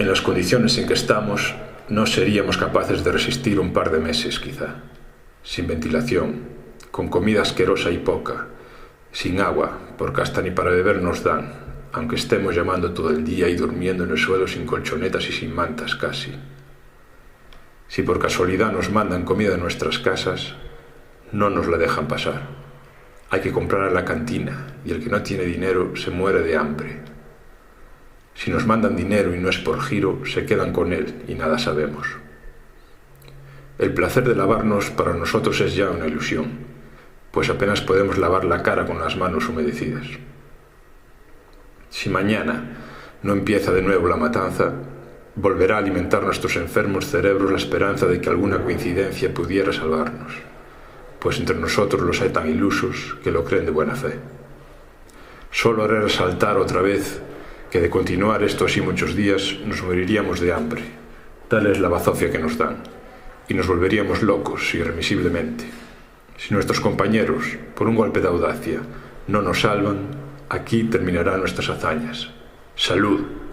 En las condiciones en que estamos, no seríamos capaces de resistir un par de meses, quizá. Sin ventilación, con comida asquerosa y poca, sin agua, porque hasta ni para beber nos dan, aunque estemos llamando todo el día y durmiendo en el suelo sin colchonetas y sin mantas casi. Si por casualidad nos mandan comida en nuestras casas, no nos la dejan pasar. Hay que comprar a la cantina y el que no tiene dinero se muere de hambre. Si nos mandan dinero y no es por giro, se quedan con él y nada sabemos. El placer de lavarnos para nosotros es ya una ilusión, pues apenas podemos lavar la cara con las manos humedecidas. Si mañana no empieza de nuevo la matanza, volverá a alimentar nuestros enfermos cerebros la esperanza de que alguna coincidencia pudiera salvarnos, pues entre nosotros los hay tan ilusos que lo creen de buena fe. Solo haré resaltar otra vez que de continuar esto así muchos días nos moriríamos de hambre. Tal es la bazofia que nos dan, y nos volveríamos locos irremisiblemente. Si nuestros compañeros, por un golpe de audacia, no nos salvan, aquí terminarán nuestras hazañas. ¡Salud!